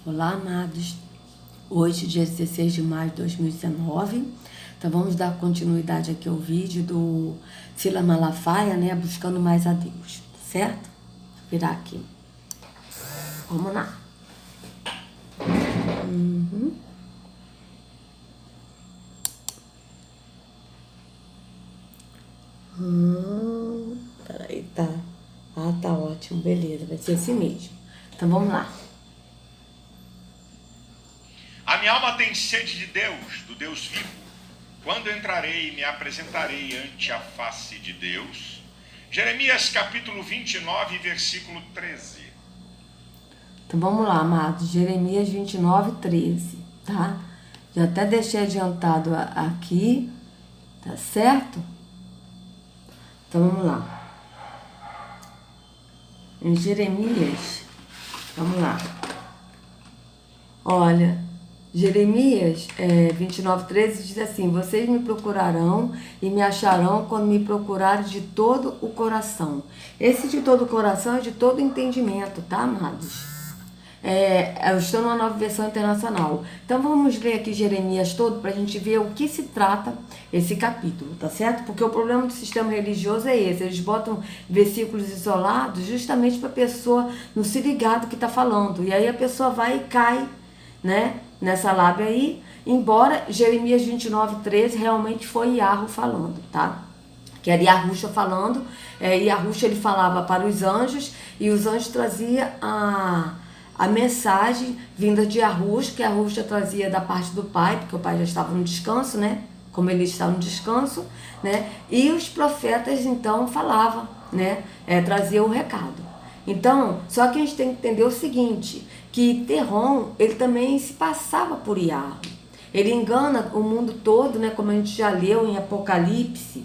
Olá, amados. Hoje, dia 16 de maio de 2019. Então, vamos dar continuidade aqui ao vídeo do Silas Malafaia, né? Buscando mais a Deus, certo? Vou virar aqui. Vamos lá. Peraí, tá. Ah, tá ótimo, beleza. Vai ser assim mesmo. Então, vamos lá. A minha alma tem sede de Deus, do Deus vivo. Quando entrarei e me apresentarei ante a face de Deus? Jeremias capítulo 29, versículo 13. Então vamos lá, amados. Jeremias 29, 13, tá? Já até deixei adiantado aqui, tá certo? Então vamos lá. Em Jeremias, vamos lá. Olha, Jeremias 29, 13 diz assim: vocês me procurarão e me acharão quando me procurarem de todo o coração. Esse de todo o coração é de todo o entendimento, tá, amados? Eu estou numa nova versão internacional. Então vamos ler aqui Jeremias todo para a gente ver o que se trata esse capítulo, tá certo? Porque o problema do sistema religioso é esse: eles botam versículos isolados justamente para a pessoa não se ligar do que está falando. E aí a pessoa vai e cai, né, nessa lábia aí, embora Jeremias 29, 13 realmente foi Iarro falando, tá? Que era Yahusha falando. Yahusha, ele falava para os anjos e os anjos traziam a mensagem vinda de Yahusha, que Yahusha trazia da parte do Pai, porque o Pai já estava no descanso, né? Como ele está no descanso, né? E os profetas, então, falavam, né? Traziam o recado. Então, só que a gente tem que entender o seguinte, que Terrom, ele também se passava por Iarro. Ele engana o mundo todo, né? Como a gente já leu em Apocalipse,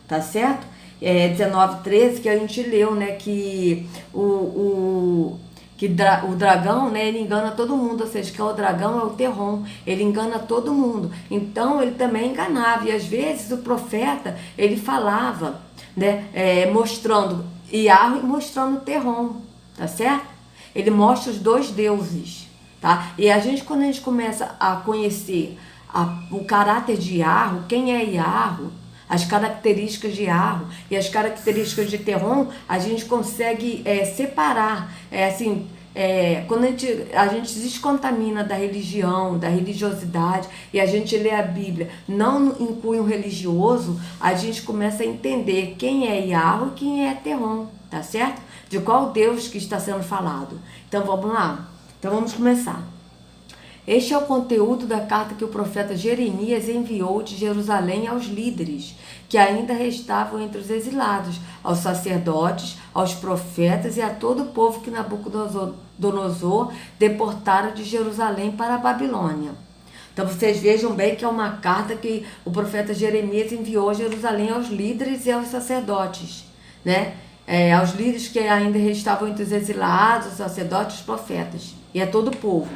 tá certo? 19, 13, que a gente leu, né? Que o dragão, né, ele engana todo mundo, ou seja, que o dragão é o Terrom, ele engana todo mundo. Então ele também enganava, e às vezes o profeta, ele falava, né, mostrando Iarro e mostrando Terrom, tá certo? Ele mostra os dois deuses, tá? E quando a gente começa a conhecer o caráter de Iarro, quem é Iarro, as características de Iarro e as características de Terrom, a gente consegue separar, quando a gente descontamina da religião, da religiosidade, e a gente lê a Bíblia, não em cunho religioso, a gente começa a entender quem é Iarro e quem é Terrom, tá certo? De qual Deus que está sendo falado. Então vamos lá, então vamos começar. Este é o conteúdo da carta que o profeta Jeremias enviou de Jerusalém aos líderes, que ainda restavam entre os exilados, aos sacerdotes, aos profetas e a todo o povo que Nabucodonosor deportara de Jerusalém para a Babilônia. Então vocês vejam bem que é uma carta que o profeta Jeremias enviou a Jerusalém aos líderes e aos sacerdotes, né? Aos líderes que ainda restavam entre os exilados, os sacerdotes, os profetas, e a todo o povo.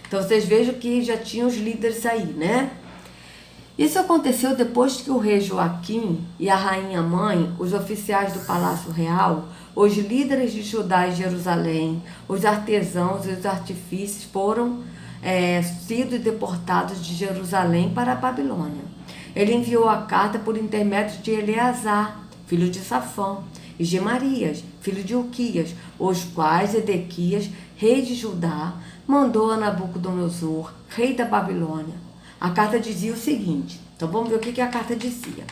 Então vocês vejam que já tinham os líderes aí, né? Isso aconteceu depois que o rei Joaquim e a rainha mãe, os oficiais do Palácio Real, os líderes de Judá e Jerusalém, os artesãos e os artífices foram sido deportados de Jerusalém para a Babilônia. Ele enviou a carta por intermédio de Eleazar, filho de Safã, e Gemarias, filho de Uquias, os quais Edequias, rei de Judá, mandou a Nabucodonosor, rei da Babilônia. A carta dizia o seguinte, então vamos ver o que a carta dizia.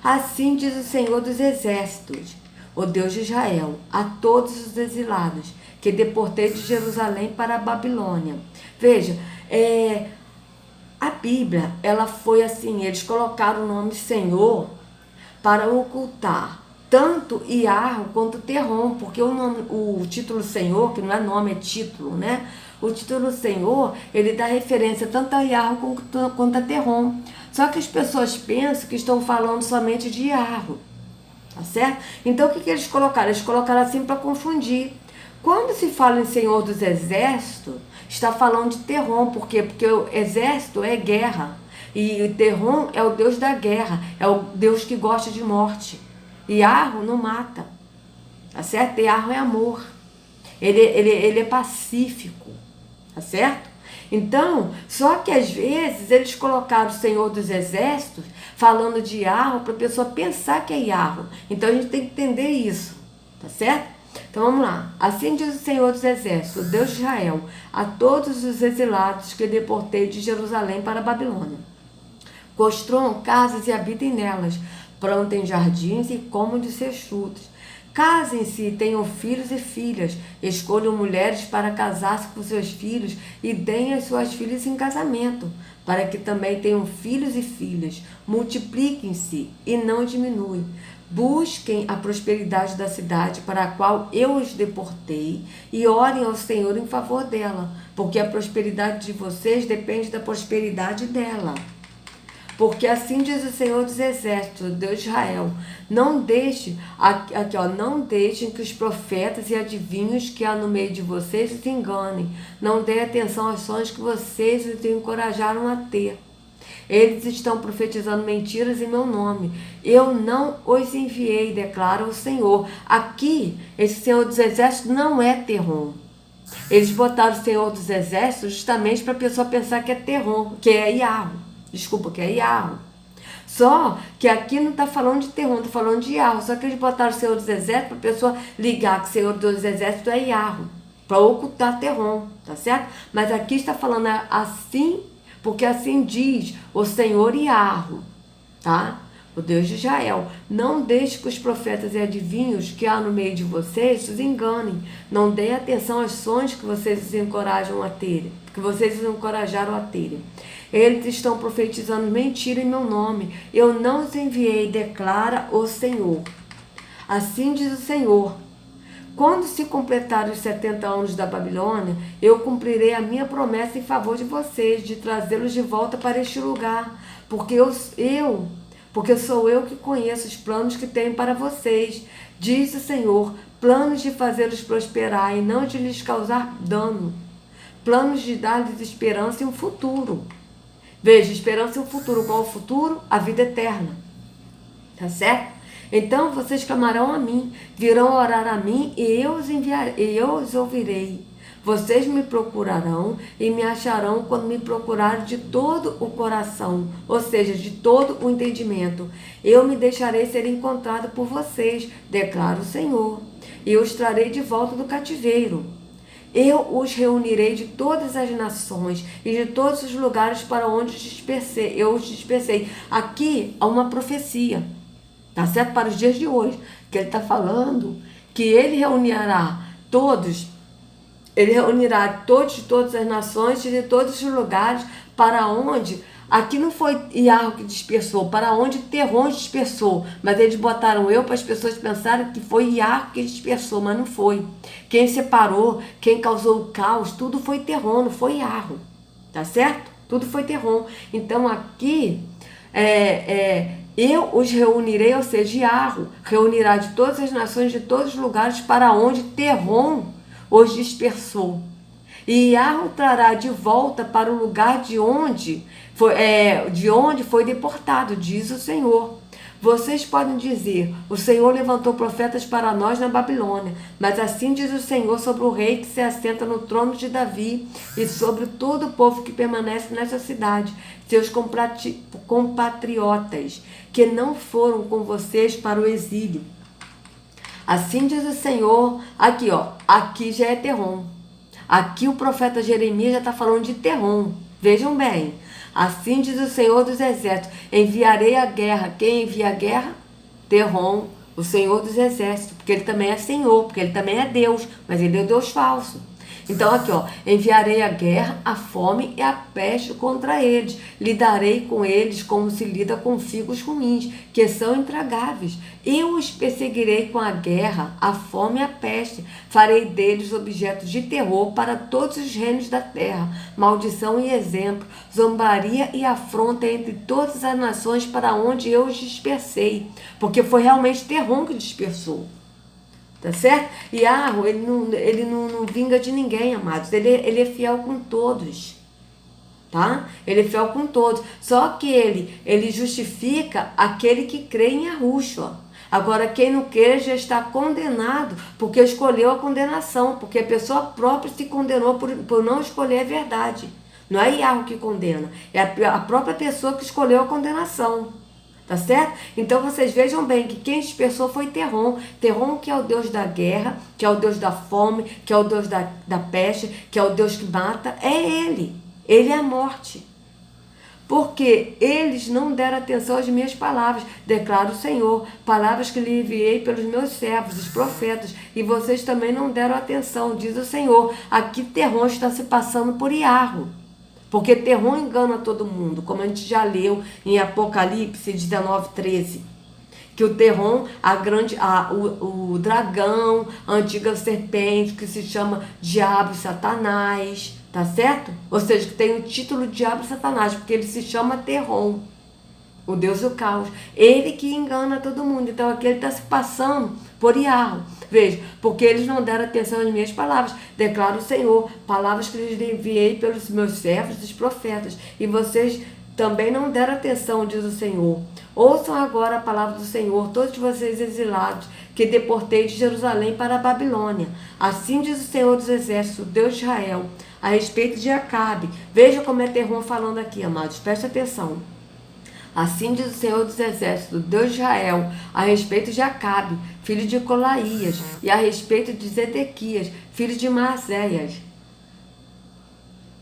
Assim diz o Senhor dos Exércitos, o Deus de Israel, a todos os exilados, que deportei de Jerusalém para a Babilônia. Veja, a Bíblia, ela foi assim, eles colocaram o nome Senhor para ocultar tanto Iarro quanto Terrom, porque o título Senhor, que não é nome, é título, né? O título Senhor, ele dá referência tanto a Iarro quanto a Terrom. Só que as pessoas pensam que estão falando somente de Iarro, tá certo? Então o que eles colocaram? Eles colocaram assim para confundir. Quando se fala em Senhor dos Exércitos, está falando de Terrom, por quê? Porque o exército é guerra, e o Terrom é o Deus da guerra, é o Deus que gosta de morte. Iarro não mata, tá certo? Iarro é amor, ele é pacífico, tá certo? Então, só que às vezes eles colocaram o Senhor dos Exércitos falando de Yahweh para a pessoa pensar que é Yahweh. Então a gente tem que entender isso, tá certo? Então vamos lá. Assim diz o Senhor dos Exércitos, o Deus de Israel, a todos os exilados que deportei de Jerusalém para a Babilônia. Construam casas e habitem nelas, plantem jardins e comam de seus frutos. Casem-se e tenham filhos e filhas, escolham mulheres para casar-se com seus filhos e deem as suas filhas em casamento, para que também tenham filhos e filhas. Multipliquem-se e não diminuem. Busquem a prosperidade da cidade para a qual eu os deportei e orem ao Senhor em favor dela, porque a prosperidade de vocês depende da prosperidade dela. Porque assim diz o Senhor dos Exércitos, o Deus de Israel, não deixem que os profetas e adivinhos que há no meio de vocês os enganem. Não dê atenção aos sonhos que vocês os encorajaram a ter. Eles estão profetizando mentiras em meu nome. Eu não os enviei, declara o Senhor. Aqui, esse Senhor dos Exércitos não é Terrom. Eles botaram o Senhor dos Exércitos justamente para a pessoa pensar que é Terrom, que é Yahweh. Desculpa, que é Yahweh. Só que aqui não está falando de Terrom, está falando de Yahweh. Só que eles botaram o Senhor dos Exércitos para a pessoa ligar que o Senhor dos Exércitos é Yahweh, para ocultar Terrom, tá certo? Mas aqui está falando assim, porque assim diz o Senhor Yahweh, tá? O Deus de Israel. Não deixe que os profetas e adivinhos que há no meio de vocês os enganem. Não dê atenção aos sonhos que vocês os encorajam a terem, que vocês os encorajaram a terem. Eles estão profetizando mentira em meu nome. Eu não os enviei, declara o Senhor. Assim diz o Senhor. Quando se completarem os 70 anos da Babilônia, eu cumprirei a minha promessa em favor de vocês, de trazê-los de volta para este lugar, porque sou eu que conheço os planos que tenho para vocês, diz o Senhor, planos de fazê-los prosperar e não de lhes causar dano, planos de dar-lhes esperança e um futuro. Veja, esperança e um futuro. Qual o futuro? A vida eterna. Tá certo? Então vocês clamarão a mim, virão orar a mim e eu os ouvirei. Vocês me procurarão e me acharão quando me procurarem de todo o coração, ou seja, de todo o entendimento. Eu me deixarei ser encontrado por vocês, declara o Senhor, e os trarei de volta do cativeiro. Eu os reunirei de todas as nações e de todos os lugares para onde eu os dispersei. Aqui há uma profecia, tá certo? Para os dias de hoje, que ele está falando que ele reunirá todos de todas as nações e de todos os lugares para onde... Aqui não foi Yahweh que dispersou, para onde Terrom dispersou. Mas eles botaram eu para as pessoas pensarem que foi Yahweh que dispersou, mas não foi. Quem separou, quem causou o caos, tudo foi Terrom, não foi Yahweh. Tá certo? Tudo foi Terrom. Então aqui, eu os reunirei, ou seja, Yahweh reunirá de todas as nações, de todos os lugares para onde Terrom os dispersou. E Yahweh trará de volta para o lugar de onde foi deportado, diz o Senhor. Vocês podem dizer, o Senhor levantou profetas para nós na Babilônia, mas assim diz o Senhor sobre o rei que se assenta no trono de Davi e sobre todo o povo que permanece nessa cidade, seus compatriotas, que não foram com vocês para o exílio. Assim diz o Senhor, aqui já é Terrom. Aqui o profeta Jeremias já está falando de Terrom. Vejam bem. Assim diz o Senhor dos Exércitos, enviarei a guerra. Quem envia a guerra? Terrom, o Senhor dos Exércitos, porque ele também é Senhor, porque ele também é Deus, mas ele é Deus falso. Então aqui, enviarei a guerra, a fome e a peste contra eles. Lidarei com eles como se lida com figos ruins, que são intragáveis. Eu os perseguirei com a guerra, a fome e a peste. Farei deles objetos de terror para todos os reinos da terra. Maldição e exemplo, zombaria e afronta entre todas as nações para onde eu os dispersei. Porque foi realmente Terrom que dispersou. Tá certo? E Yahweh, ele não vinga de ninguém, amados. Ele é fiel com todos. Tá? Ele é fiel com todos. Só que ele justifica aquele que crê em Yahushua. Agora, quem não quer já está condenado, porque escolheu a condenação, porque a pessoa própria se condenou por não escolher a verdade. Não é Yahweh que condena, é a própria pessoa que escolheu a condenação. Tá certo? Então vocês vejam bem que quem dispersou foi Terrom. Terrom, que é o Deus da guerra, que é o Deus da fome, que é o Deus da peste, que é o Deus que mata, é ele. Ele é a morte. Porque eles não deram atenção às minhas palavras, declara o Senhor, palavras que lhe enviei pelos meus servos, os profetas, e vocês também não deram atenção, diz o Senhor. Aqui Terrom está se passando por Iarro. Porque Terrom engana todo mundo, como a gente já leu em Apocalipse 19:13. Que o Terrom, o dragão, a antiga serpente, que se chama Diabo e Satanás, tá certo? Ou seja, que tem o título Diabo e Satanás, porque ele se chama Terrom, o Deus do caos. Ele que engana todo mundo. Então aqui ele está se passando por Iarro. Veja, porque eles não deram atenção às minhas palavras, declara o Senhor, palavras que lhes enviei pelos meus servos, os profetas, e vocês também não deram atenção, diz o Senhor. Ouçam agora a palavra do Senhor, todos vocês exilados, que deportei de Jerusalém para a Babilônia. Assim diz o Senhor dos Exércitos, Deus de Israel, a respeito de Acabe. Veja como é Terrom falando aqui, amados, preste atenção. Assim diz o Senhor dos Exércitos, Deus de Israel, a respeito de Acabe, filho de Colaías, e a respeito de Zedequias, filho de Maazéias,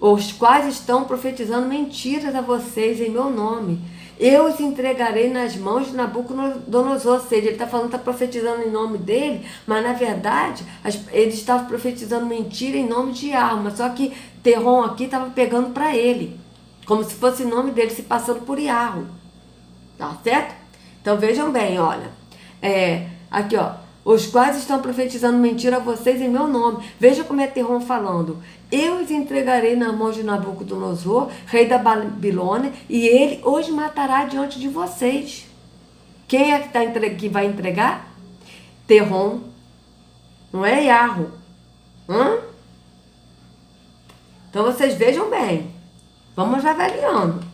os quais estão profetizando mentiras a vocês em meu nome. Eu os entregarei nas mãos de Nabucodonosor. Ou seja, ele está falando, está profetizando em nome dele, mas na verdade ele estava profetizando mentira em nome de Arma. Só que Terrom aqui estava pegando para ele, como se fosse o nome dele, se passando por Iarro. Tá certo? Então vejam bem, olha. Aqui, ó. Os quais estão profetizando mentira a vocês em meu nome. Veja como é Terrom falando. Eu os entregarei nas mãos de Nabucodonosor, rei da Babilônia, e ele os matará diante de vocês. Quem é que vai entregar? Terrom. Não é Iarro. Então vocês vejam bem. Vamos avaliando.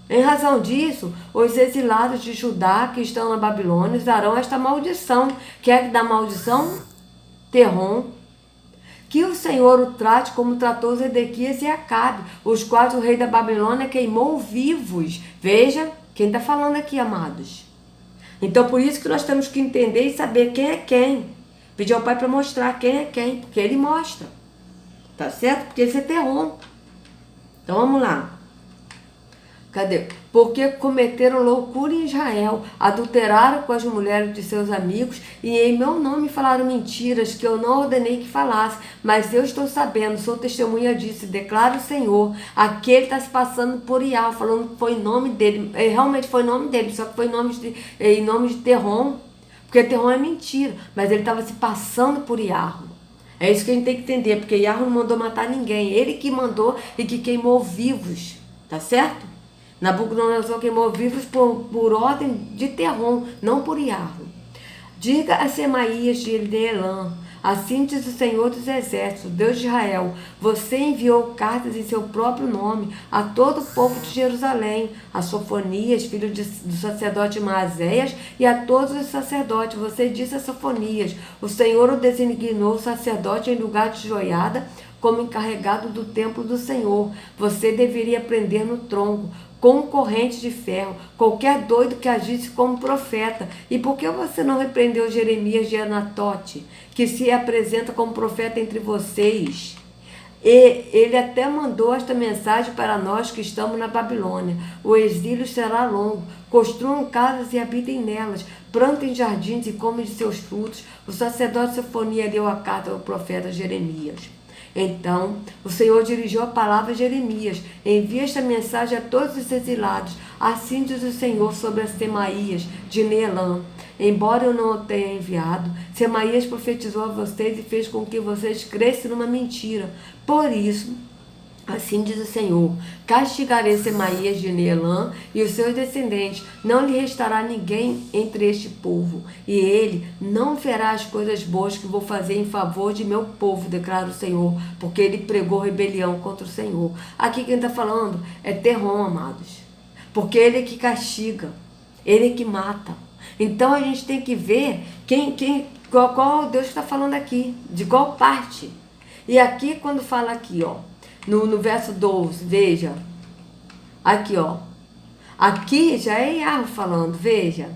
Em razão disso, os exilados de Judá que estão na Babilônia usarão esta maldição. Que é da maldição? Terrom. Que o Senhor o trate como tratou Zedequias e Acabe, os quais o rei da Babilônia queimou vivos. Veja quem está falando aqui, amados. Então, por isso que nós temos que entender e saber quem é quem. Pedir ao Pai para mostrar quem é quem, porque Ele mostra. Tá certo? Porque esse é Terrom. Então, vamos lá. Cadê? Porque cometeram loucura em Israel, adulteraram com as mulheres de seus amigos e em meu nome falaram mentiras que eu não ordenei que falasse, mas eu estou sabendo, sou testemunha disso, declara o Senhor. Aquele está se passando por Iá, falando que foi em nome dele, realmente foi em nome dele, só que foi em nome de Terrom, porque Terrom é mentira, mas ele estava se passando por Iarro. É isso que a gente tem que entender, porque Iarro não mandou matar ninguém, ele que mandou e que queimou vivos, tá certo? Nabucodonosor queimou vivos por ordem de Terrom, não por Iarro. Diga a Semaías de Neelã, assim diz o Senhor dos Exércitos, Deus de Israel, você enviou cartas em seu próprio nome a todo o povo de Jerusalém, a Sofonias, filho do sacerdote Maazéias, e a todos os sacerdotes. Você disse a Sofonias, o Senhor o designou sacerdote em lugar de Joiada, como encarregado do templo do Senhor. Você deveria prender no tronco, com corrente de ferro, qualquer doido que agisse como profeta. E por que você não repreendeu Jeremias de Anatote, que se apresenta como profeta entre vocês? E ele até mandou esta mensagem para nós que estamos na Babilônia. O exílio será longo. Construam casas e habitem nelas. Plantem jardins e comem de seus frutos. O sacerdote Sofonia deu a carta ao profeta Jeremias. Então, o Senhor dirigiu a palavra a Jeremias. Envia esta mensagem a todos os exilados. Assim diz o Senhor sobre as Semaías de Neelã. Embora eu não o tenha enviado, Semaías profetizou a vocês e fez com que vocês crescem numa mentira. Por isso, assim diz o Senhor, castigarei Semaías de Neelã e os seus descendentes. Não lhe restará ninguém entre este povo. E ele não verá as coisas boas que vou fazer em favor de meu povo, declara o Senhor, porque ele pregou rebelião contra o Senhor. Aqui quem está falando é Terrom, amados. Porque ele é que castiga, ele é que mata. Então a gente tem que ver qual Deus está falando aqui, de qual parte. E aqui quando fala aqui, ó, no verso 12, veja, aqui ó, aqui já é Yahweh falando, veja,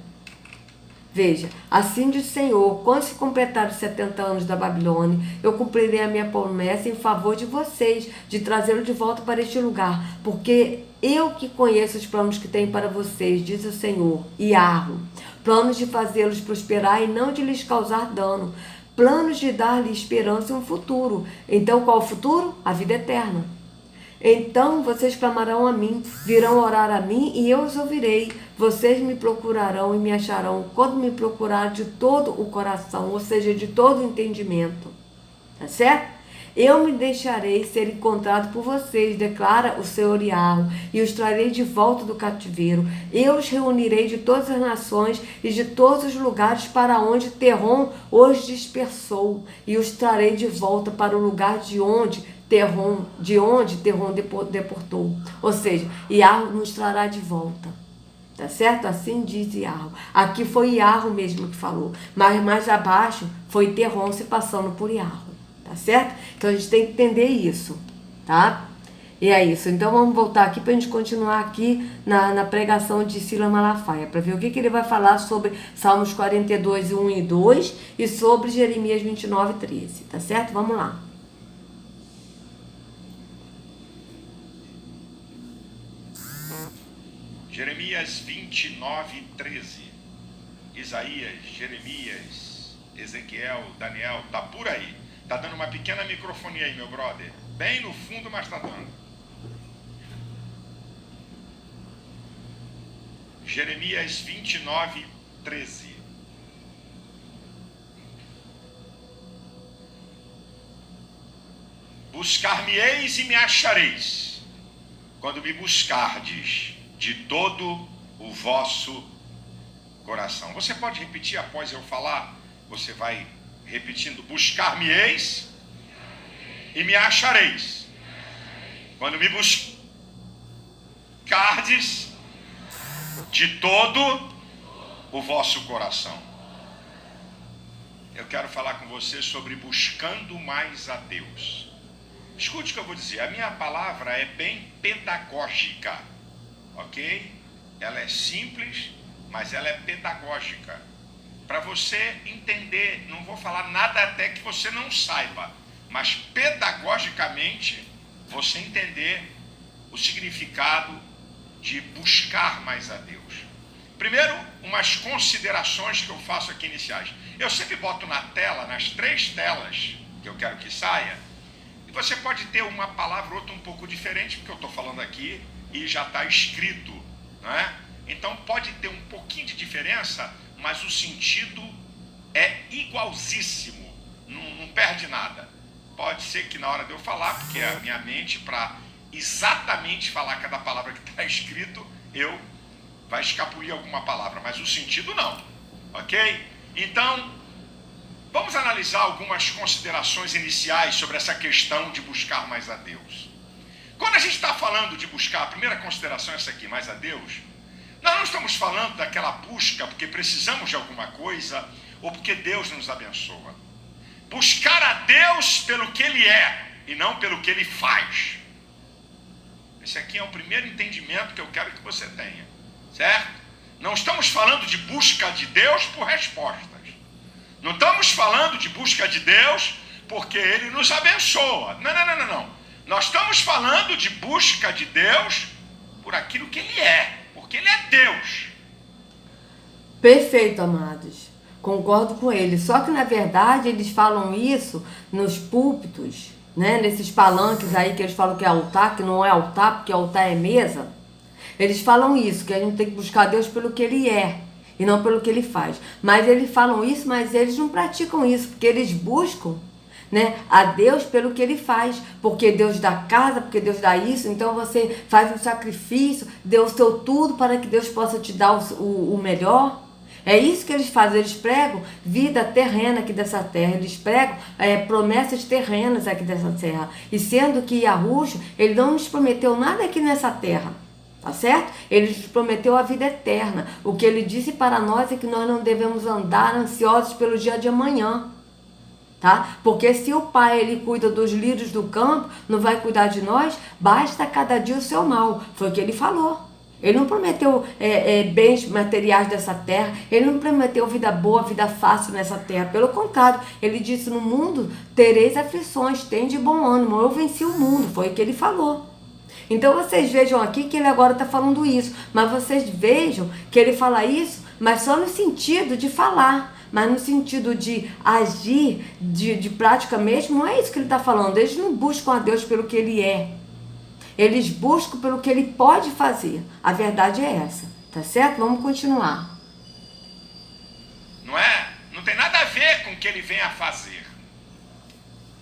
assim diz o Senhor, quando se completar os 70 anos da Babilônia, eu cumprirei a minha promessa em favor de vocês, de trazê-lo de volta para este lugar, porque eu que conheço os planos que tenho para vocês, diz o Senhor, Yahweh, planos de fazê-los prosperar e não de lhes causar dano, planos de dar-lhe esperança e um futuro. Então qual o futuro? A vida eterna. Então vocês clamarão a mim, virão orar a mim e eu os ouvirei. Vocês me procurarão e me acharão quando me procurar de todo o coração, ou seja, de todo o entendimento. Tá certo? Eu me deixarei ser encontrado por vocês, declara o Senhor Yahweh, e os trarei de volta do cativeiro. Eu os reunirei de todas as nações e de todos os lugares para onde Terrom os dispersou, e os trarei de volta para o lugar de onde Terrom deportou. Ou seja, Yahweh nos trará de volta. Tá certo? Assim diz Yahweh. Aqui foi Yahweh mesmo que falou, mas mais abaixo foi Terrom se passando por Yahweh. Tá certo? Então a gente tem que entender isso, tá? E é isso. Então vamos voltar aqui para a gente continuar aqui na pregação de Silas Malafaia, para ver o que ele vai falar sobre Salmos 42, 1 e 2 e sobre Jeremias 29, 13. Tá certo? Vamos lá. Jeremias 29, 13. Isaías, Jeremias, Ezequiel, Daniel, tá por aí. Tá dando uma pequena microfonia aí, meu brother. Bem no fundo, mas tá dando. Jeremias 29, 13. Buscar-me-eis e me achareis, quando me buscardes de todo o vosso coração. Você pode repetir após eu falar? Você vai repetindo: buscar-me-eis e me achareis, quando me buscardes de todo o vosso coração. Eu quero falar com você sobre buscando mais a Deus. Escute o que eu vou dizer. A minha palavra é bem pedagógica, ok? Ela é simples, mas ela é pedagógica. Para você entender, não vou falar nada até que você não saiba, mas pedagogicamente você entender o significado de buscar mais a Deus. Primeiro, umas considerações que eu faço aqui iniciais. Eu sempre boto na tela, nas 3 telas que eu quero que saia, e você pode ter uma palavra ou outra um pouco diferente, porque eu estou falando aqui e já está escrito, não é? Então pode ter um pouquinho de diferença, mas o sentido é igualzíssimo, não perde nada. Pode ser que na hora de eu falar, porque a minha mente, para exatamente falar cada palavra que está escrito, vai escapulir alguma palavra, mas o sentido não, ok? Então, vamos analisar algumas considerações iniciais sobre essa questão de buscar mais a Deus. Quando a gente está falando de buscar, a primeira consideração é essa aqui, mais a Deus, nós não estamos falando daquela busca porque precisamos de alguma coisa ou porque Deus nos abençoa. Buscar a Deus pelo que Ele é e não pelo que Ele faz. Esse aqui é o primeiro entendimento que eu quero que você tenha, certo? Não estamos falando de busca de Deus por respostas. Não estamos falando de busca de Deus porque Ele nos abençoa. Não. Nós estamos falando de busca de Deus por aquilo que Ele é, porque Ele é Deus. Perfeito, amados. Concordo com ele. Só que, na verdade, eles falam isso nos púlpitos, né? Nesses palanques aí que eles falam que é altar, que não é altar, porque altar é mesa. Eles falam isso, que a gente tem que buscar Deus pelo que Ele é e não pelo que Ele faz. Mas eles falam isso, mas eles não praticam isso, porque eles buscam, né, a Deus pelo que Ele faz, porque Deus dá casa, porque Deus dá isso, então você faz um sacrifício, deu o seu tudo para que Deus possa te dar o melhor. É isso que eles fazem, eles pregam vida terrena aqui dessa terra, eles pregam promessas terrenas aqui dessa terra, e sendo que Yahushua, Ele não nos prometeu nada aqui nessa terra, Tá certo? Ele nos prometeu a vida eterna. O que ele disse para nós é que nós não devemos andar ansiosos pelo dia de amanhã. Tá? Porque se o Pai ele cuida dos lírios do campo, não vai cuidar de nós, basta cada dia o seu mal. Foi o que ele falou. Ele não prometeu bens materiais dessa terra, ele não prometeu vida boa, vida fácil nessa terra. Pelo contrário, ele disse: no mundo tereis aflições, tende bom ânimo, eu venci o mundo. Foi o que ele falou. Então vocês vejam aqui que ele agora está falando isso, mas vocês vejam que ele fala isso, mas só no sentido de falar. Mas no sentido de agir, de prática mesmo, não é isso que ele está falando. Eles não buscam a Deus pelo que ele é. Eles buscam pelo que ele pode fazer. A verdade é essa. Tá certo? Vamos continuar. Não é? Não tem nada a ver com o que ele vem a fazer.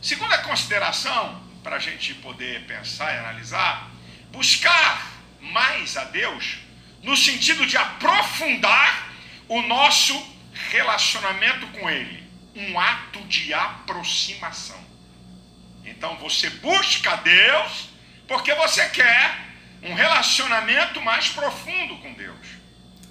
Segunda consideração, para a gente poder pensar e analisar, buscar mais a Deus no sentido de aprofundar o nosso relacionamento com ele, um ato de aproximação. Então você busca Deus porque você quer um relacionamento mais profundo com Deus.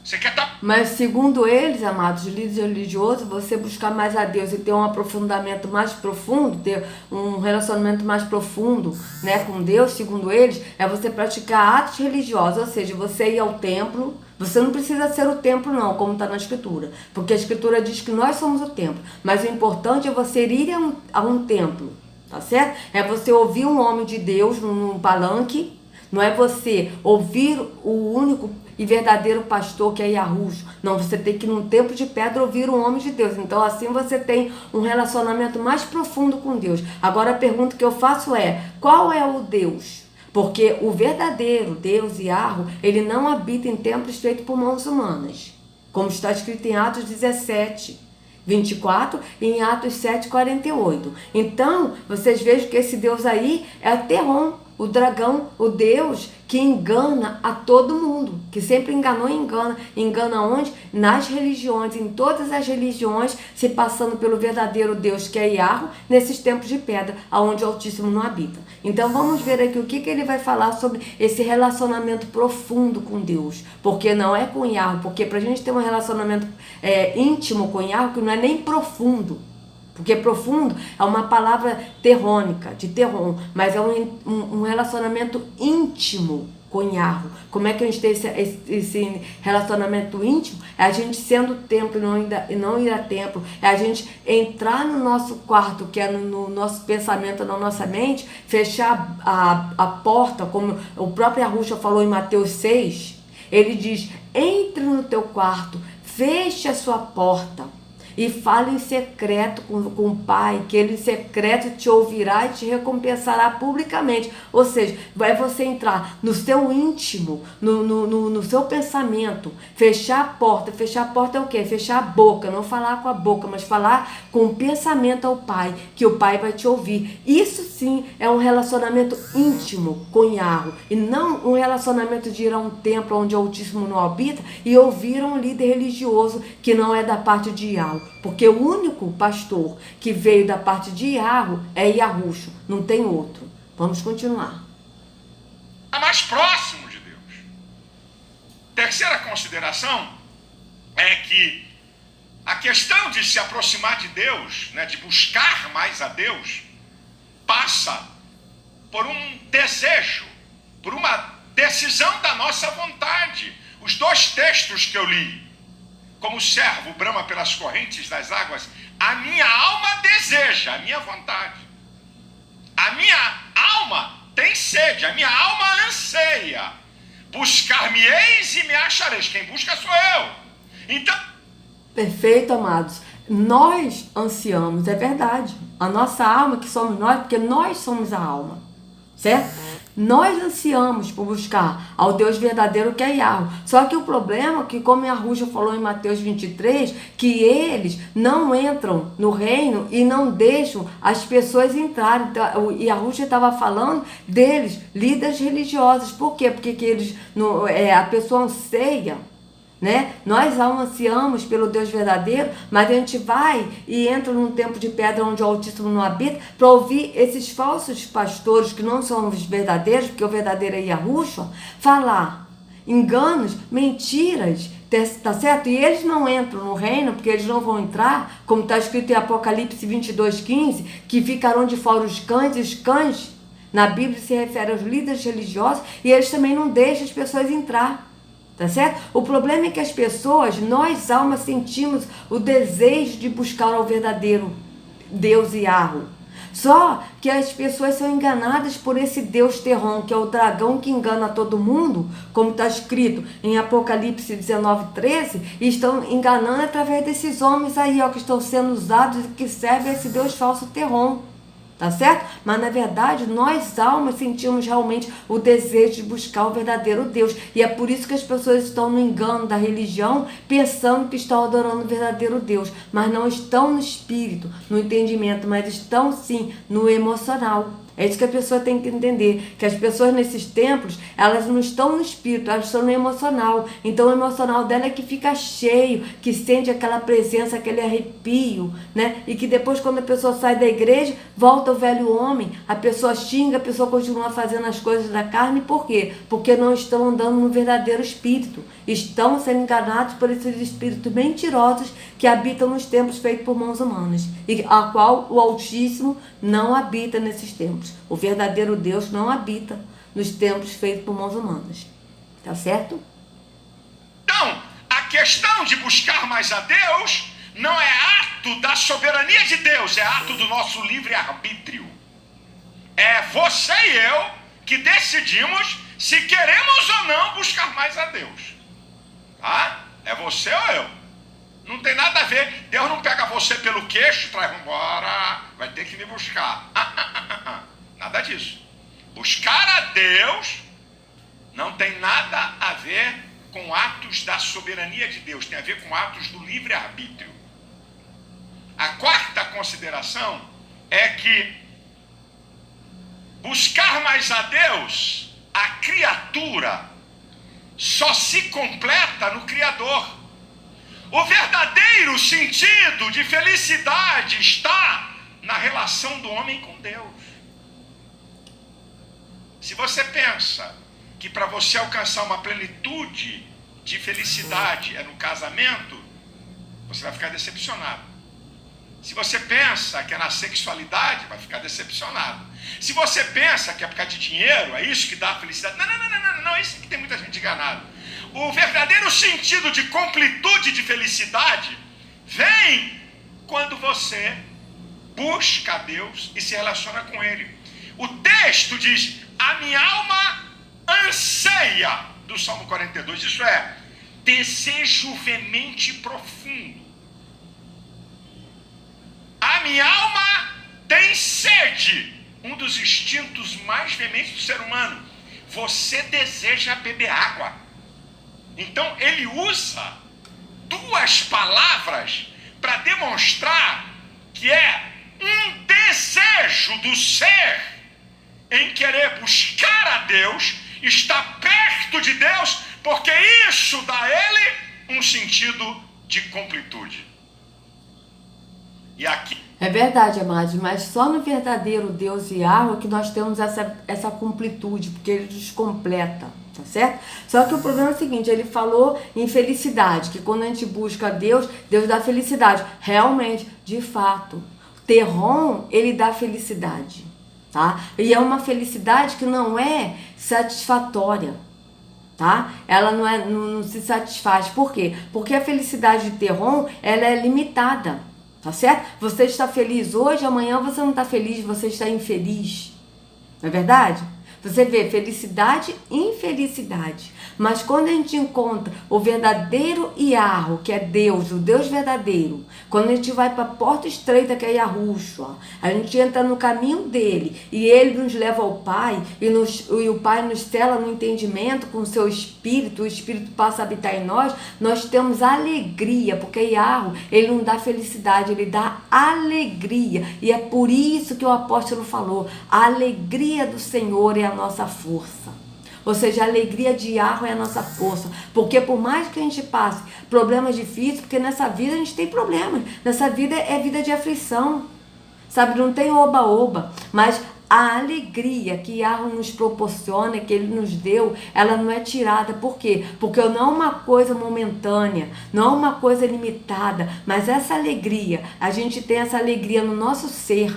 Você quer estar... Mas segundo eles, amados líderes religiosos, você buscar mais a Deus e ter um aprofundamento mais profundo, ter um relacionamento mais profundo, né, com Deus, segundo eles, é você praticar atos religiosos, ou seja, você ir ao templo. Você não precisa ser o templo não, como está na Escritura, porque a Escritura diz que nós somos o templo, mas o importante é você ir a um templo, tá certo? É você ouvir um homem de Deus num palanque, não é você ouvir o único e verdadeiro pastor que é Yahushua. Não, você tem que ir num templo de pedra ouvir um homem de Deus. Então assim você tem um relacionamento mais profundo com Deus. Agora a pergunta que eu faço é: qual é o Deus? Porque o verdadeiro Deus Yahweh, ele não habita em templos feitos por mãos humanas, como está escrito em Atos 17, 24 e em Atos 7, 48. Então, vocês vejam que esse Deus aí é o Terron, o dragão, o Deus que engana a todo mundo, que sempre enganou e engana. Engana onde? Nas religiões, em todas as religiões, se passando pelo verdadeiro Deus que é Yahweh, nesses templos de pedra, onde o Altíssimo não habita. Então vamos ver aqui o que ele vai falar sobre esse relacionamento profundo com Deus. Porque não é com Yahweh, porque para a gente ter um relacionamento íntimo com Yahweh, que não é nem profundo. Porque profundo é uma palavra terrônica, de terron, mas é um relacionamento íntimo com Yahweh. Como é que a gente tem esse relacionamento íntimo? É a gente sendo templo e não ir a templo. É a gente entrar no nosso quarto, que é no nosso pensamento, na nossa mente, fechar a porta, como o próprio Yahushua falou em Mateus 6. Ele diz: entre no teu quarto, feche a sua porta e fale em secreto com o Pai, que ele em secreto te ouvirá e te recompensará publicamente. Ou seja, vai você entrar no seu íntimo, no seu pensamento, fechar a porta. Fechar a porta é o quê? Fechar a boca, não falar com a boca, mas falar com o pensamento ao Pai, que o Pai vai te ouvir. Isso sim é um relacionamento íntimo com Yahweh, e não um relacionamento de ir a um templo onde o Altíssimo não habita e ouvir um líder religioso que não é da parte de Yahweh. Porque o único pastor que veio da parte de Yahweh é Yahushua, não tem outro. Vamos continuar. É mais próximo de Deus. Terceira consideração é que a questão de se aproximar de Deus, né, de buscar mais a Deus, passa por um desejo, por uma decisão da nossa vontade. Os dois textos que eu li: como o servo brama pelas correntes das águas, a minha alma deseja, a minha vontade. A minha alma tem sede, a minha alma anseia. Buscar-me-eis e me achareis. Quem busca sou eu. Então... Perfeito, amados. Nós ansiamos, é verdade. A nossa alma, que somos nós, porque nós somos a alma. Certo? Nós ansiamos por buscar ao Deus verdadeiro que é Yahweh. Só que o problema é que, como Yahushua falou em Mateus 23, que eles não entram no reino e não deixam as pessoas entrarem. Então, o Yahushua estava falando deles, líderes religiosos. Por quê? Porque que eles, a pessoa anseia, né? Nós ansiamos pelo Deus verdadeiro, mas a gente vai e entra num templo de pedra onde o Altíssimo não habita para ouvir esses falsos pastores que não são os verdadeiros, porque o verdadeiro é Yahushua, falar enganos, mentiras, tá certo? E eles não entram no reino, porque eles não vão entrar, como está escrito em Apocalipse 22:15, que ficarão de fora os cães, e os cães, na Bíblia se refere aos líderes religiosos, e eles também não deixam as pessoas entrar, tá certo? O problema é que as pessoas, nós almas, sentimos o desejo de buscar o verdadeiro Deus Yahweh. Só que as pessoas são enganadas por esse Deus Terron, que é o dragão que engana todo mundo, como está escrito em Apocalipse 19:13, e estão enganando através desses homens aí, ó, que estão sendo usados e que servem a esse Deus falso Terron. Tá certo? Mas na verdade nós almas sentimos realmente o desejo de buscar o verdadeiro Deus, e é por isso que as pessoas estão no engano da religião, pensando que estão adorando o verdadeiro Deus, mas não estão no espírito, no entendimento, mas estão sim no emocional. É isso que a pessoa tem que entender, que as pessoas nesses templos, elas não estão no espírito, elas estão no emocional. Então o emocional dela é que fica cheio, que sente aquela presença, aquele arrepio, né? E que depois, quando a pessoa sai da igreja, volta o velho homem, a pessoa xinga, a pessoa continua fazendo as coisas da carne. Por quê? Porque não estão andando no verdadeiro espírito. Estão sendo enganados por esses espíritos mentirosos que habitam nos templos feitos por mãos humanas, e a qual o Altíssimo não habita nesses templos. O verdadeiro Deus não habita nos templos feitos por mãos humanas. Tá certo? Então, a questão de buscar mais a Deus não é ato da soberania de Deus, é ato do nosso livre-arbítrio. É você e eu que decidimos se queremos ou não buscar mais a Deus. Tá? É você ou eu. Não tem nada a ver. Deus não pega você pelo queixo e traz, vambora, vai ter que me buscar. Nada disso. Buscar a Deus não tem nada a ver com atos da soberania de Deus, tem a ver com atos do livre-arbítrio. A quarta consideração é que buscar mais a Deus, a criatura só se completa no Criador. O verdadeiro sentido de felicidade está na relação do homem com Deus. Se você pensa que para você alcançar uma plenitude de felicidade é no casamento, você vai ficar decepcionado. Se você pensa que é na sexualidade, vai ficar decepcionado. Se você pensa que é por causa de dinheiro, é isso que dá a felicidade, não, é isso que tem muita gente enganada. O verdadeiro sentido de completude de felicidade vem quando você busca a Deus e se relaciona com Ele. O texto diz, a minha alma anseia, do Salmo 42, isso é, desejo veemente profundo. A minha alma tem sede, um dos instintos mais veementes do ser humano. Você deseja beber água. Então ele usa duas palavras para demonstrar que é um desejo do ser em querer buscar a Deus, estar perto de Deus, porque isso dá a ele um sentido de completude. E aqui... É verdade, amados, mas só no verdadeiro Deus Yahweh que nós temos essa completude, porque ele nos completa, tá certo? Só que o problema é o seguinte, ele falou em felicidade, que quando a gente busca Deus, Deus dá felicidade. Realmente, de fato, Terron, ele dá felicidade, tá? E é uma felicidade que não é satisfatória, tá? Ela não se satisfaz. Por quê? Porque a felicidade de Terron, ela é limitada. Tá certo? Você está feliz hoje, amanhã você não está feliz, você está infeliz. Não é verdade? Você vê felicidade e infelicidade. Mas quando a gente encontra o verdadeiro Yahweh, que é Deus, o Deus verdadeiro, quando a gente vai para a porta estreita, que é Yahushua, a gente entra no caminho dele e ele nos leva ao Pai e o Pai nos cela no entendimento com o seu Espírito, o Espírito passa a habitar em nós, nós temos alegria, porque Yahweh, ele não dá felicidade, ele dá alegria. E é por isso que o apóstolo falou, a alegria do Senhor é a nossa força. Ou seja, a alegria de Yahweh é a nossa força. Porque por mais que a gente passe problemas difíceis, porque nessa vida a gente tem problemas. Nessa vida é vida de aflição. Sabe, não tem oba-oba. Mas a alegria que Yahweh nos proporciona, que Ele nos deu, ela não é tirada. Por quê? Porque não é uma coisa momentânea, não é uma coisa limitada, mas essa alegria, a gente tem essa alegria no nosso ser.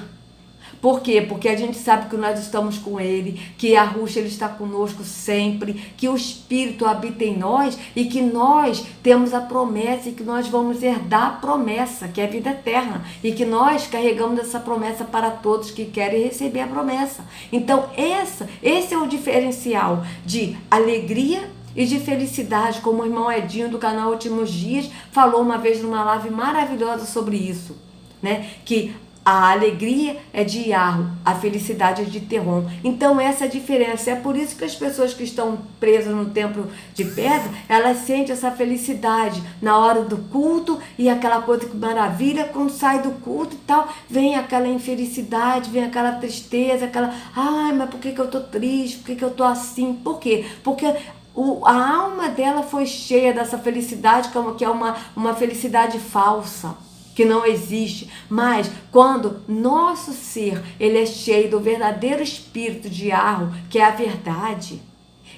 Por quê? Porque a gente sabe que nós estamos com Ele, que Yahushua Ele está conosco sempre, que o Espírito habita em nós e que nós temos a promessa e que nós vamos herdar a promessa, que é a vida eterna, e que nós carregamos essa promessa para todos que querem receber a promessa. Então esse é o diferencial de alegria e de felicidade, como o irmão Edinho do canal Últimos Dias falou uma vez numa live maravilhosa sobre isso, né? Que a alegria é de Yahweh, a felicidade é de Terron. Então essa é a diferença. É por isso que as pessoas que estão presas no templo de pedra, elas sentem essa felicidade na hora do culto e aquela coisa que maravilha, quando sai do culto e tal, vem aquela infelicidade, vem aquela tristeza, aquela, ai, mas por que eu tô triste? Por que eu tô assim? Por quê? Porque a alma dela foi cheia dessa felicidade, que é uma felicidade falsa, que não existe. Mas quando nosso ser ele é cheio do verdadeiro espírito de Yahweh, que é a verdade,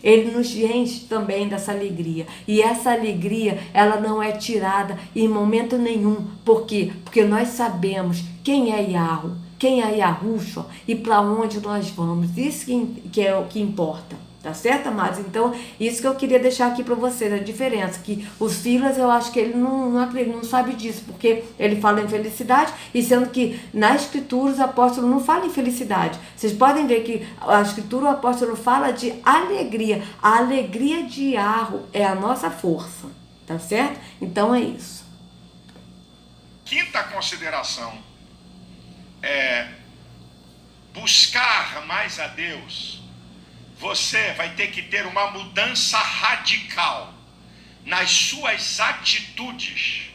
ele nos enche também dessa alegria. E essa alegria, ela não é tirada em momento nenhum. Por quê? Porque nós sabemos quem é Yahweh, quem é Yahushua e para onde nós vamos. Isso que é o que importa. Tá certo, amados? Então, isso que eu queria deixar aqui para vocês, a diferença, que o Silas, eu acho que ele não sabe disso, porque ele fala em felicidade, e sendo que na escritura o apóstolo não fala em felicidade. Vocês podem ver que a escritura, o apóstolo fala de alegria. A alegria de Yahweh é a nossa força, tá certo? Então é isso. Quinta consideração é buscar mais a Deus. Você vai ter que ter uma mudança radical nas suas atitudes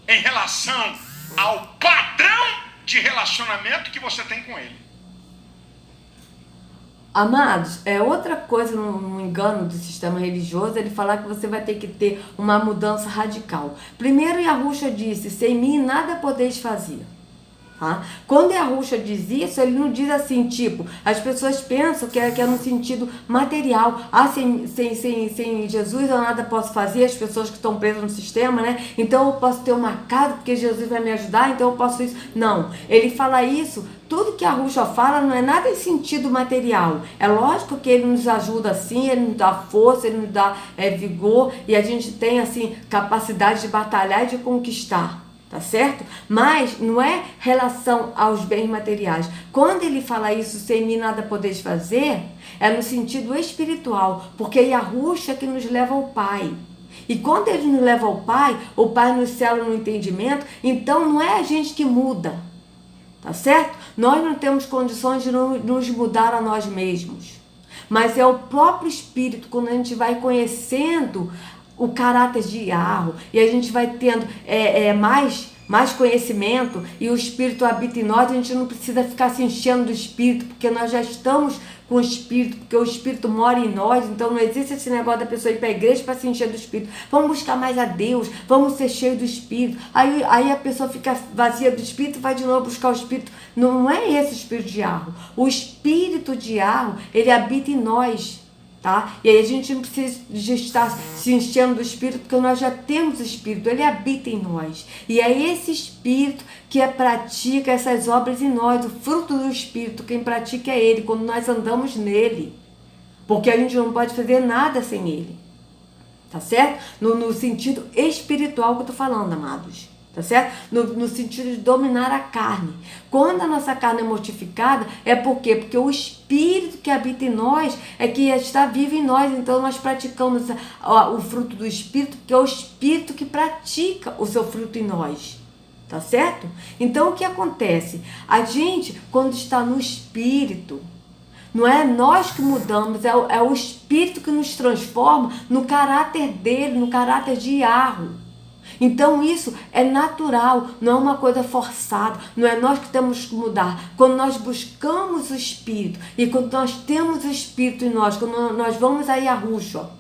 em relação ao padrão de relacionamento que você tem com Ele. Amados, é outra coisa no engano do sistema religioso, ele falar que você vai ter que ter uma mudança radical. Primeiro, Yahushua disse, sem mim nada podeis fazer. Tá? Quando Yahushua diz isso, ele não diz assim, tipo, as pessoas pensam que é no sentido material. Ah, sem Jesus eu nada posso fazer, as pessoas que estão presas no sistema, né? Então eu posso ter uma casa porque Jesus vai me ajudar, então eu posso isso. Não, ele fala isso, tudo que Yahushua fala não é nada em sentido material. É lógico que ele nos ajuda assim, ele nos dá força, ele nos dá vigor e a gente tem assim capacidade de batalhar e de conquistar. Tá certo? Mas não é relação aos bens materiais. Quando ele fala isso, sem mim nada podeis fazer, é no sentido espiritual, porque Yahushua é que nos leva ao Pai. E quando ele nos leva ao Pai, o Pai nos cela no entendimento, então não é a gente que muda, tá certo? Nós não temos condições de nos mudar a nós mesmos, mas é o próprio Espírito, quando a gente vai conhecendo o caráter de Yahweh, e a gente vai tendo mais conhecimento, e o Espírito habita em nós, a gente não precisa ficar se enchendo do Espírito, porque nós já estamos com o Espírito, porque o Espírito mora em nós, então não existe esse negócio da pessoa ir para a igreja para se encher do Espírito. Vamos buscar mais a Deus, vamos ser cheios do Espírito. Aí a pessoa fica vazia do Espírito e vai de novo buscar o Espírito. Não é esse o Espírito de Yahweh. O Espírito de Yahweh, ele habita em nós. Tá? E aí a gente não precisa de estar se enchendo do Espírito, porque nós já temos o Espírito, ele habita em nós. E é esse Espírito que pratica essas obras em nós, o fruto do Espírito, quem pratica é ele, quando nós andamos nele. Porque a gente não pode fazer nada sem ele. Tá certo? No sentido espiritual que eu tô falando, amados. Tá certo? No sentido de dominar a carne. Quando a nossa carne é mortificada, é por quê? Porque o Espírito que habita em nós é que está vivo em nós. Então nós praticamos o fruto do Espírito, porque é o Espírito que pratica o seu fruto em nós. Tá certo? Então o que acontece? A gente, quando está no Espírito, não é nós que mudamos, é o Espírito que nos transforma no caráter dele, no caráter de Yahweh. Então isso é natural, não é uma coisa forçada, não é nós que temos que mudar. Quando nós buscamos o Espírito e quando nós temos o Espírito em nós, quando nós vamos a Yahushua,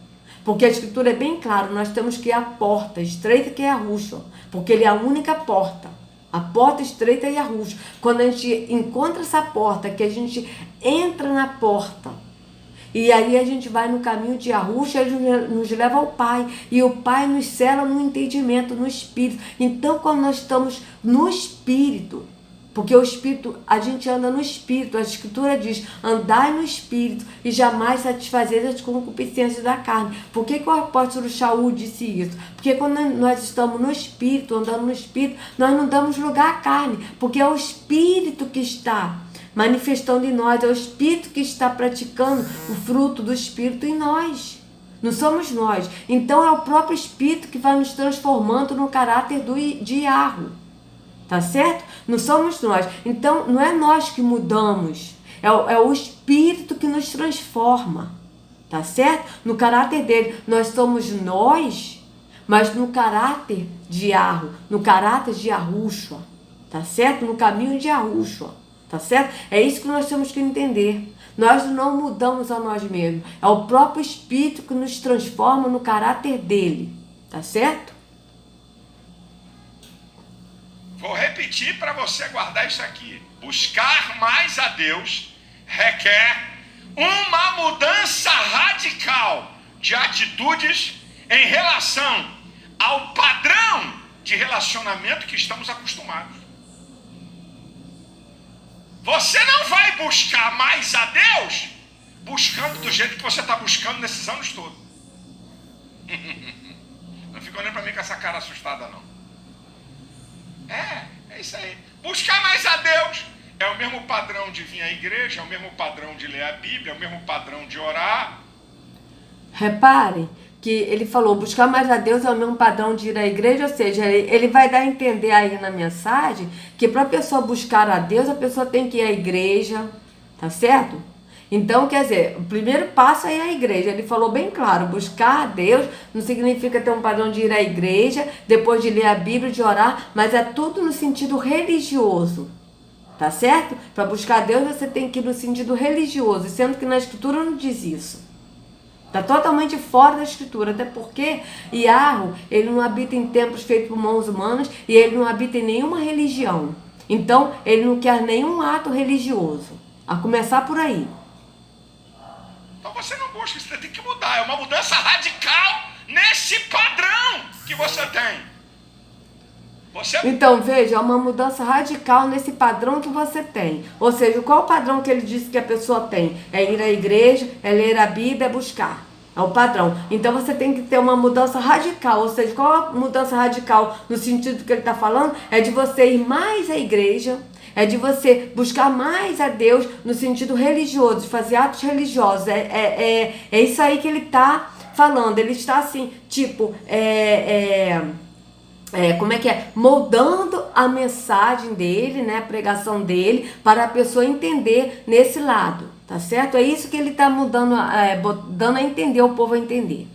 porque a Escritura é bem clara, nós temos que ir à porta estreita que é Yahushua, porque ele é a única porta. A porta estreita e a rústica. Quando a gente encontra essa porta, que a gente entra na porta, e aí a gente vai no caminho de Arruxa, ele nos leva ao Pai. E o Pai nos cela no entendimento, no Espírito. Então, quando nós estamos no Espírito, porque o Espírito, a gente anda no Espírito, a Escritura diz, andai no Espírito e jamais satisfazer as concupiscências da carne. Por que o apóstolo Shaul disse isso? Porque quando nós estamos no Espírito, andando no Espírito, nós não damos lugar à carne, porque é o Espírito que está manifestando em nós, é o Espírito que está praticando o fruto do Espírito em nós. Não somos nós. Então é o próprio Espírito que vai nos transformando no caráter de Iarro. Tá certo? Não somos nós. Então não é nós que mudamos. É o Espírito que nos transforma. Tá certo? No caráter dele. Nós somos nós, mas no caráter de Iarro, no caráter de Yahushua. Tá certo? No caminho de Yahushua. Tá certo? É isso que nós temos que entender. Nós não mudamos a nós mesmos. É o próprio Espírito que nos transforma no caráter dele. Tá certo? Vou repetir para você guardar isso aqui. Buscar mais a Deus requer uma mudança radical de atitudes em relação ao padrão de relacionamento que estamos acostumados. Você não vai buscar mais a Deus buscando do jeito que você está buscando nesses anos todos. Não fica olhando para mim com essa cara assustada, não. É isso aí. Buscar mais a Deus é o mesmo padrão de vir à igreja, é o mesmo padrão de ler a Bíblia, é o mesmo padrão de orar. Reparem que ele falou, buscar mais a Deus é o mesmo padrão de ir à igreja, ou seja, ele vai dar a entender aí na mensagem que para a pessoa buscar a Deus, a pessoa tem que ir à igreja, tá certo? Então, quer dizer, o primeiro passo é ir à igreja. Ele falou bem claro, buscar a Deus não significa ter um padrão de ir à igreja, depois de ler a Bíblia, de orar, mas é tudo no sentido religioso, tá certo? Para buscar a Deus, você tem que ir no sentido religioso, sendo que na Escritura não diz isso. Está totalmente fora da Escritura, até porque Iarro, ele não habita em templos feitos por mãos humanas e ele não habita em nenhuma religião. Então, ele não quer nenhum ato religioso, a começar por aí. Então você não busca, você tem que mudar. É uma mudança radical nesse padrão que você tem. Então, veja, é uma mudança radical nesse padrão que você tem. Ou seja, qual o padrão que ele disse que a pessoa tem? É ir à igreja, é ler a Bíblia, é buscar. É o padrão. Então você tem que ter uma mudança radical. Ou seja, qual a mudança radical no sentido que ele está falando? É de você ir mais à igreja, é de você buscar mais a Deus no sentido religioso, de fazer atos religiosos. É isso aí que ele está falando. Ele está assim, tipo, como é que é? Moldando a mensagem dele, né? A pregação dele, para a pessoa entender nesse lado, tá certo? É isso que ele está mudando, dando a entender, o povo a entender.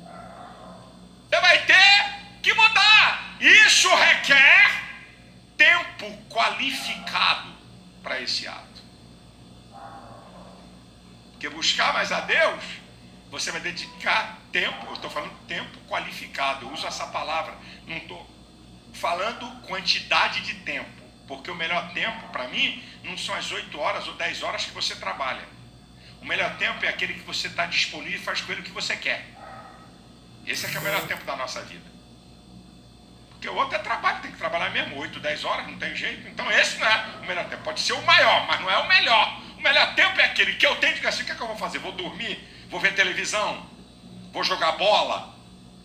Você vai ter que mudar. Isso requer tempo qualificado para esse ato. Porque buscar mais a Deus, você vai dedicar tempo, eu estou falando tempo qualificado, eu uso essa palavra, não estou falando quantidade de tempo, porque o melhor tempo para mim não são as 8 horas ou 10 horas que você trabalha. O melhor tempo é aquele que você está disponível e faz com ele o que você quer. Esse é que é o melhor tempo da nossa vida. Porque o outro é trabalho, tem que trabalhar mesmo, 8, 10 horas, não tem jeito. Então esse não é o melhor tempo, pode ser o maior, mas não é o melhor. O melhor tempo é aquele que eu tenho de assim, o que é que eu vou fazer? Vou dormir? Vou ver televisão? Vou jogar bola?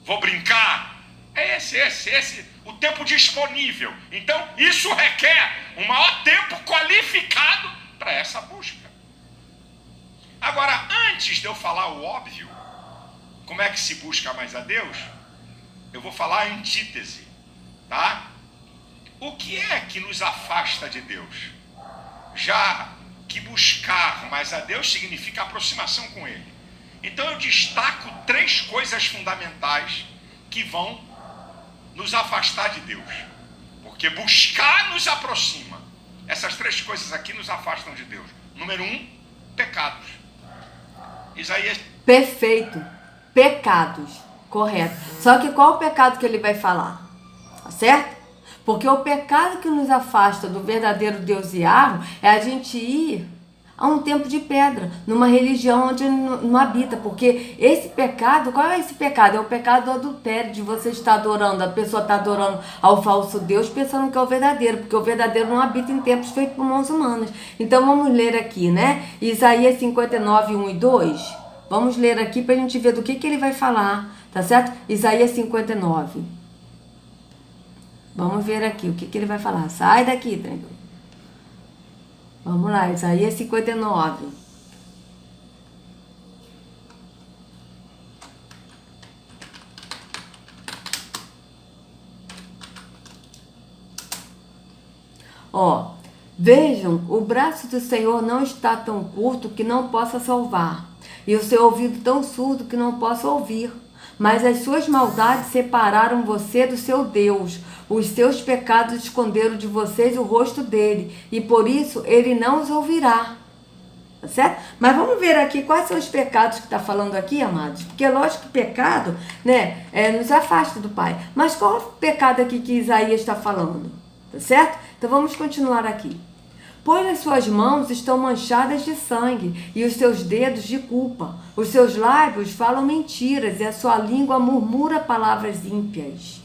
Vou brincar? É esse, o tempo disponível. Então, isso requer um maior tempo qualificado para essa busca. Agora, antes de eu falar o óbvio, como é que se busca mais a Deus, eu vou falar a antítese, tá? O que é que nos afasta de Deus? Já que buscar mais a Deus significa aproximação com Ele. Então, eu destaco 3 coisas fundamentais que vão nos afastar de Deus, porque buscar nos aproxima. Essas 3 coisas aqui nos afastam de Deus. Número 1, pecados. Isaías. Perfeito, pecados, correto. Só que qual o pecado que ele vai falar? Tá certo? Porque o pecado que nos afasta do verdadeiro Deus Yahweh é a gente ir a um templo de pedra, numa religião onde não habita, porque esse pecado, qual é esse pecado? É o pecado do adultério, de você estar adorando, a pessoa está adorando ao falso Deus, pensando que é o verdadeiro, porque o verdadeiro não habita em templos feitos por mãos humanas. Então vamos ler aqui, né? Isaías 59, 1 e 2. Vamos ler aqui para a gente ver do que ele vai falar, tá certo? Isaías 59. Vamos ver aqui o que ele vai falar. Sai daqui, traidor. Vamos lá, Isaías 59. Ó, vejam, o braço do Senhor não está tão curto que não possa salvar, e o seu ouvido tão surdo que não possa ouvir. Mas as suas maldades separaram você do seu Deus. Os seus pecados esconderam de vocês o rosto dele, e por isso ele não os ouvirá. Tá certo? Mas vamos ver aqui quais são os pecados que está falando aqui, amados. Porque é lógico que pecado, né, nos afasta do Pai. Mas qual é o pecado aqui que Isaías está falando? Tá certo? Então vamos continuar aqui. Pois as suas mãos estão manchadas de sangue e os seus dedos de culpa. Os seus lábios falam mentiras e a sua língua murmura palavras ímpias.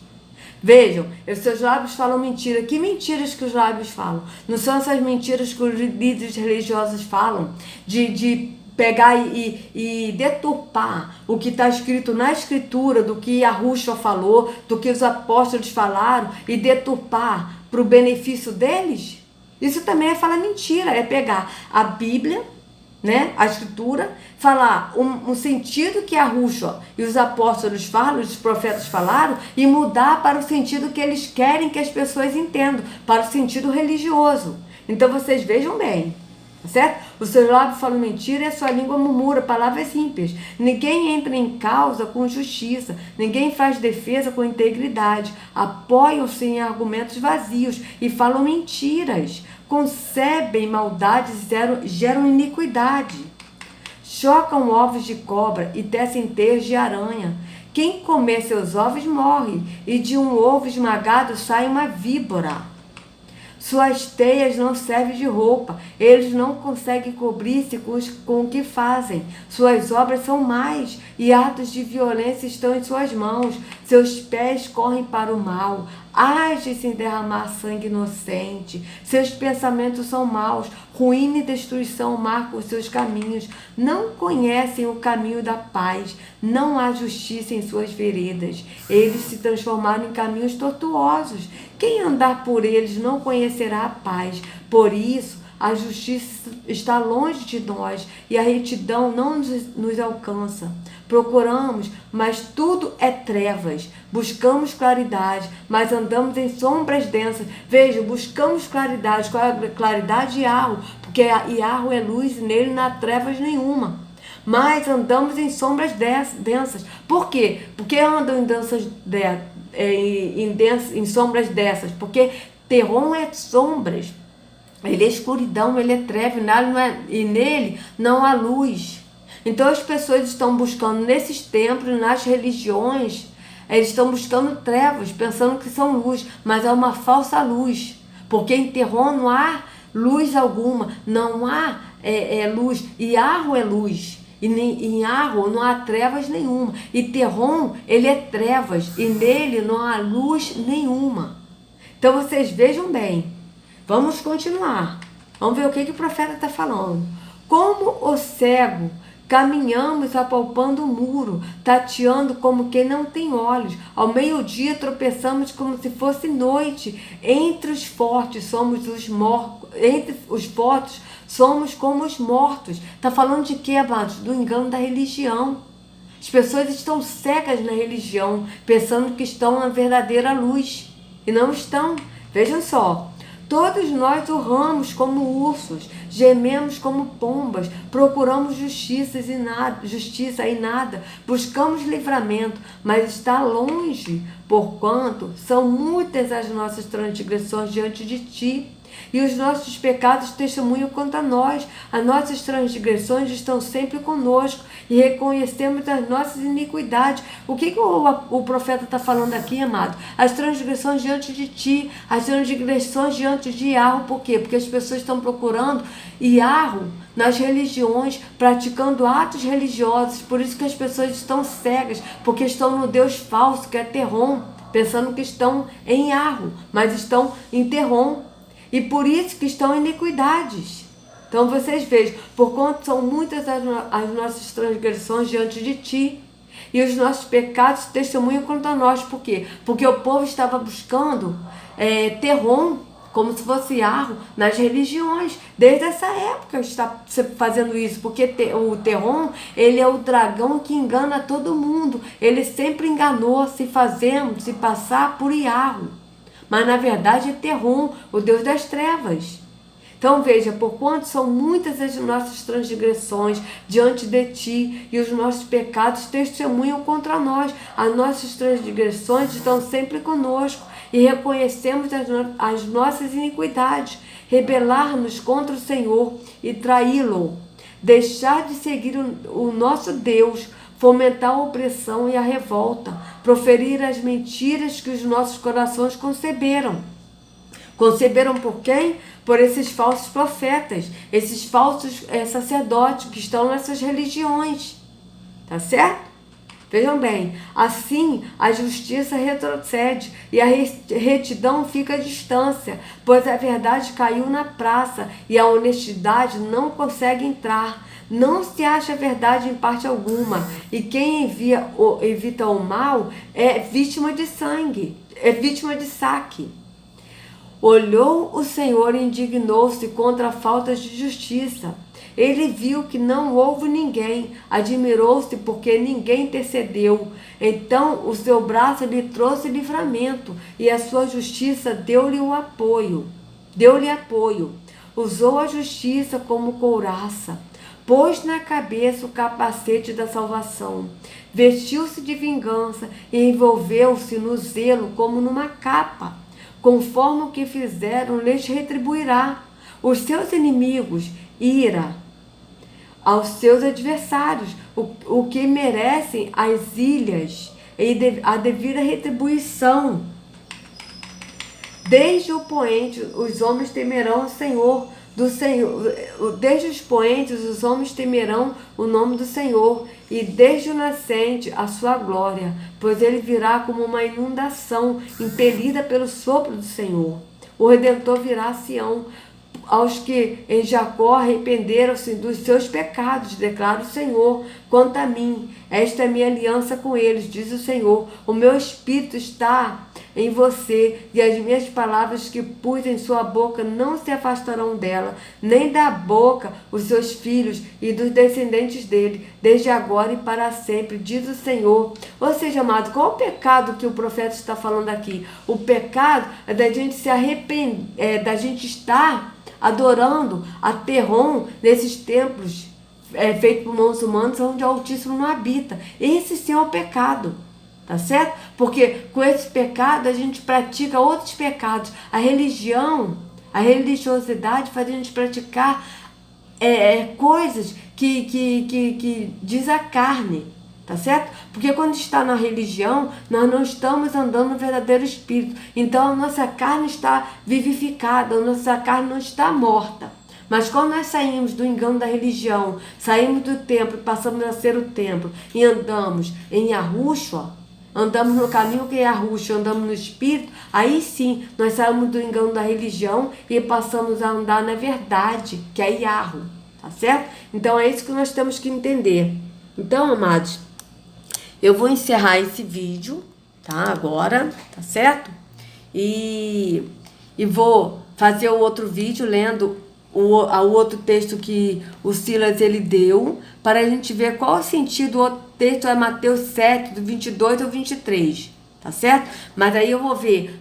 Vejam, os seus lábios falam mentira. Que mentiras que os lábios falam? Não são essas mentiras que os líderes religiosos falam de pegar e deturpar o que está escrito na escritura, do que Yahushua falou, do que os apóstolos falaram, e deturpar para o benefício deles? Isso também é falar mentira, é pegar a Bíblia, né, a escritura, falar um sentido que Yahushua e os apóstolos falam, os profetas falaram, e mudar para o sentido que eles querem que as pessoas entendam, para o sentido religioso. Então vocês vejam bem, tá certo? Os seus lábios falam mentira e a sua língua murmura palavras ímpias. Ninguém entra em causa com justiça, ninguém faz defesa com integridade, apoiam-se em argumentos vazios e falam mentiras, concebem maldades e geram iniquidade. Chocam ovos de cobra e tecem teias de aranha. Quem comer seus ovos morre, e de um ovo esmagado sai uma víbora. Suas teias não servem de roupa, eles não conseguem cobrir-se com o que fazem. Suas obras são más e atos de violência estão em suas mãos. Seus pés correm para o mal, agem-se em derramar sangue inocente. Seus pensamentos são maus, ruína e destruição marcam os seus caminhos. Não conhecem o caminho da paz, não há justiça em suas veredas. Eles se transformaram em caminhos tortuosos. Quem andar por eles não conhecerá a paz. Por isso, a justiça está longe de nós e a retidão não nos alcança. Procuramos, mas tudo é trevas. Buscamos claridade, mas andamos em sombras densas. Veja, buscamos claridade. Qual é a claridade? Yahweh, porque Yahweh é luz e nele não há trevas nenhuma. Mas andamos em sombras densas. Por quê? Porque andam em sombras dessas? Porque terror é sombras. Ele é escuridão, ele é treva, e nele não há luz. Então as pessoas estão buscando nesses templos, nas religiões, eles estão buscando trevas, pensando que são luz, mas é uma falsa luz. Porque em terror não há luz alguma, não há luz. Yahweh é luz. E em Yahweh não há trevas nenhuma. E Terron, ele é trevas. E nele não há luz nenhuma. Então vocês vejam bem. Vamos continuar. Vamos ver o que o profeta está falando. Como o cego, caminhamos apalpando o muro, tateando como quem não tem olhos. Ao meio-dia tropeçamos como se fosse noite. Entre os fortes somos os mortos. Entre os fortes somos como os mortos. Está falando de quê, amados? Do engano da religião. As pessoas estão cegas na religião, pensando que estão na verdadeira luz. E não estão. Vejam só. Todos nós urramos como ursos, gememos como pombas, procuramos justiça e nada, buscamos livramento, mas está longe, porquanto são muitas as nossas transgressões diante de ti. E os nossos pecados testemunham contra nós. As nossas transgressões estão sempre conosco. e reconhecemos as nossas iniquidades. O que o profeta está falando aqui, amado? As transgressões diante de ti, as transgressões diante de Yahweh. Por quê? Porque as pessoas estão procurando Yahweh nas religiões, praticando atos religiosos. Por isso que as pessoas estão cegas, porque estão no Deus falso, que é Terron, pensando que estão em Yahweh, mas estão em Terron. E por isso que estão em iniquidades. Então vocês vejam, porquanto são muitas as nossas transgressões diante de ti, e os nossos pecados testemunham contra nós. Por quê? Porque o povo estava buscando Terron, como se fosse Yahweh, nas religiões. Desde essa época está fazendo isso, porque o Terron, ele é o dragão que engana todo mundo. Ele sempre enganou, se passar por Yahweh. Mas na verdade é Terron, o Deus das trevas. Então veja, porquanto são muitas as nossas transgressões diante de ti, e os nossos pecados testemunham contra nós. As nossas transgressões estão sempre conosco, e reconhecemos as nossas iniquidades. Rebelar-nos contra o Senhor e traí-lo, deixar de seguir o nosso Deus, fomentar a opressão e a revolta, proferir as mentiras que os nossos corações conceberam. Conceberam por quem? Por esses falsos profetas, esses falsos sacerdotes que estão nessas religiões. Tá certo? Vejam bem, assim a justiça retrocede e a retidão fica à distância, pois a verdade caiu na praça e a honestidade não consegue entrar. Não se acha verdade em parte alguma, e quem evita o mal é vítima de sangue, é vítima de saque. Olhou o Senhor e indignou-se contra a falta de justiça. Ele viu que não houve ninguém, admirou-se porque ninguém intercedeu. Então o seu braço lhe trouxe livramento, e a sua justiça deu-lhe apoio. Usou a justiça como couraça, pôs na cabeça o capacete da salvação, vestiu-se de vingança e envolveu-se no zelo como numa capa. Conforme o que fizeram, lhes retribuirá. Os seus inimigos, ira aos seus adversários, o que merecem as ilhas, e a devida retribuição. Desde o poente, os homens temerão o Senhor. Desde os poentes, os homens temerão o nome do Senhor, e desde o nascente a sua glória, pois ele virá como uma inundação, impelida pelo sopro do Senhor. O Redentor virá a Sião, aos que em Jacó arrependeram-se dos seus pecados, declara o Senhor. Quanto a mim, esta é minha aliança com eles, diz o Senhor. O meu espírito está em você, e as minhas palavras que pus em sua boca não se afastarão dela, nem da boca os seus filhos e dos descendentes dele, desde agora e para sempre, diz o Senhor. Ou seja, amado, qual é o pecado que o profeta está falando aqui? O pecado é da gente se arrepender, da gente estar adorando a Terron nesses templos feitos por mãos humanas, onde o Altíssimo não habita. Esse sim é o pecado. Tá certo? Porque com esse pecado a gente pratica outros pecados. A religiosidade faz a gente praticar coisas que diz a carne. Tá certo? Porque quando está na religião, nós não estamos andando no verdadeiro espírito. Então a nossa carne está vivificada, a nossa carne não está morta. Mas quando nós saímos do engano da religião, saímos do templo e passamos a ser o templo, e andamos em Yahushua, andamos no caminho que é Yahushua, andamos no Espírito, aí sim nós saímos do engano da religião e passamos a andar na verdade, que é Yahu, tá certo? Então é isso que nós temos que entender. Então, amados, eu vou encerrar esse vídeo, tá? Agora, tá certo? E vou fazer o outro vídeo lendo o outro texto que o Silas ele deu, para a gente ver qual o sentido. O outro texto é Mateus 7, do 22 ao 23, tá certo? Mas aí eu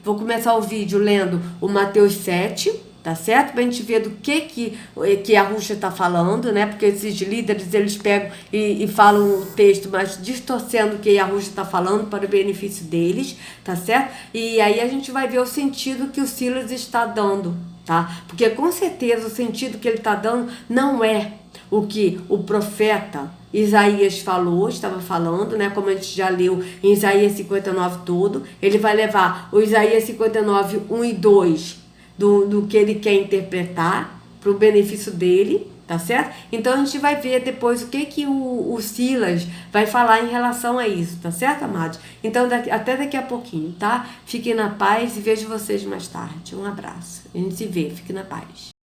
vou começar o vídeo lendo o Mateus 7, tá certo? Pra gente ver do que a Ruxa tá falando, né? Porque esses líderes, eles pegam e falam o texto, mas distorcendo o que a Ruxa tá falando para o benefício deles, tá certo? E aí a gente vai ver o sentido que o Silas está dando, tá? Porque com certeza o sentido que ele está dando não é o que o profeta Isaías estava falando, né? Como a gente já leu em Isaías 59 todo, ele vai levar o Isaías 59, 1 e 2 do que ele quer interpretar para o benefício dele, tá certo? Então a gente vai ver depois o que o Silas vai falar em relação a isso, tá certo, amados? Então até daqui a pouquinho, tá? Fiquem na paz e vejo vocês mais tarde. Um abraço. A gente se vê, fique na paz.